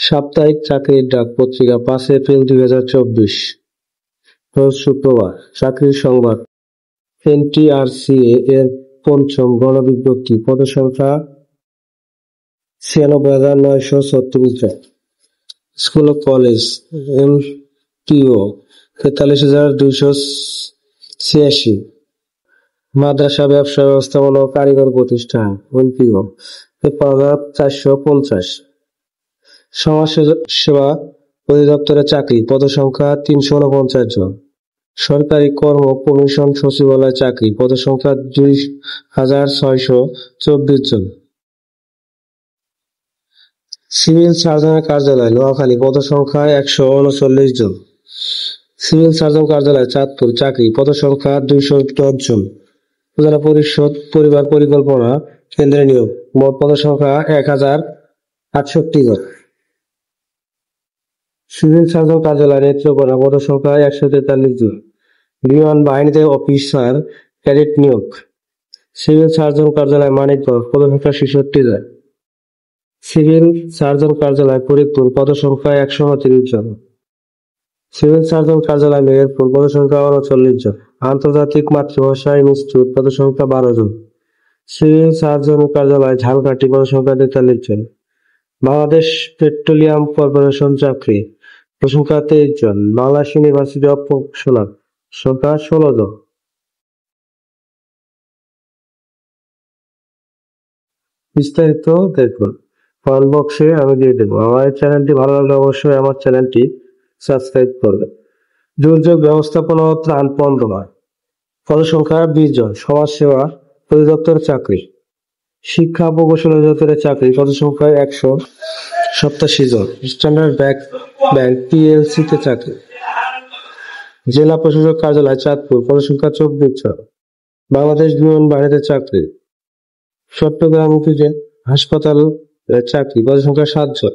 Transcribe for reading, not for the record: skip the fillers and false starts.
সাপ্তাহিক চাকরির ডাক পত্রিকা ৫ এপ্রিল ২০২৪ রোজ শুক্রবার। চাকরির সংবাদ। এনটিআরসি এর পঞ্চম গণবিজ্ঞপ্তি। পদসংখ্যা ৯৬,৯৩৬ জন। স্কুল ও কলেজ এমটিও ৪৩,২৮৬। মাদ্রাসা, ব্যবসা ব্যবস্থাপনা ও কারিগর প্রতিষ্ঠান এমপিও ৫৩,৪৫০। সমাজ সেবা অধিদপ্তরের চাকরি। পদসংখ্যা ৩৪৯ জন। সরকারি কর্ম কমিশন সচিবালয় চাকরি। পদসংখ্যা ২,৬২৪ জন। সিভিল সার্জনের কার্যালয় নোয়াখালী। পদসংখ্যা ১৩৯ জন। সিভিল সার্জন কার্যালয় চাঁদপুর চাকরি। পদসংখ্যা ২১০ জন। উপজেলা পরিষদ পরিবার পরিকল্পনা কেন্দ্রে নিয়োগ। মোট পদসংখ্যা ১,০৬৮ জন। সিভিল সার্জন কার্যালয় নেত্রকোনা। পদসংখ্যা ১৪৩ জন। বিমান বাহিনীতে অফিসার ক্যাডেট নিয়োগ। সিভিল সার্জন কার্যালয় মানিকগঞ্জ। পদসংখ্যা ৬৬ জন। সিভিল সার্জন কার্যালয় ফরিদপুর। পদসংখ্যা ১৩৯ জন। সিভিল সার্জন কার্যালয় মেহেরপুর। পদসংখ্যা ৩৯ জন। আন্তর্জাতিক মাতৃভাষা ইনস্টিটিউট। পদসংখ্যা ১২ জন। সিভিল সার্জন কার্যালয় ঝালকাঠি। পদসংখ্যা ৪৩ জন। বাংলাদেশ পেট্রোলিয়াম কর্পোরেশন চাকরি। পদসংখ্যা ২৩ জন। Bangladesh University of Professional. সংখ্যা ১৬ জন। বিস্তারিত দেখুন কমেন্ট বক্সে আমি দিয়ে দেবো। আমার এই চ্যানেলটি ভালো লাগলে অবশ্যই আমার চ্যানেলটি সাবস্ক্রাইব করবেন। দুর্যোগ ব্যবস্থাপনা ও ত্রাণ মন্ত্রণালয়। পদসংখ্যা ২০ জন। সমাজসেবা অধিদপ্তরের চাকরি। শিক্ষা প্রকৌশল অধিদপ্তরের চাকরি। পদসংখ্যা ১৮৭ জন। স্ট্যান্ডার্ড ব্যাংক পিএলসি তে চাকরি। জেলা প্রশাসক কার্যালয় চাঁদপুর। পদসংখ্যা ২৪ জন। বাংলাদেশ বিমান বাহিনীতে চাকরি। চট্টগ্রাম হাসপাতাল চাকরি। পদসংখ্যা ৭ জন।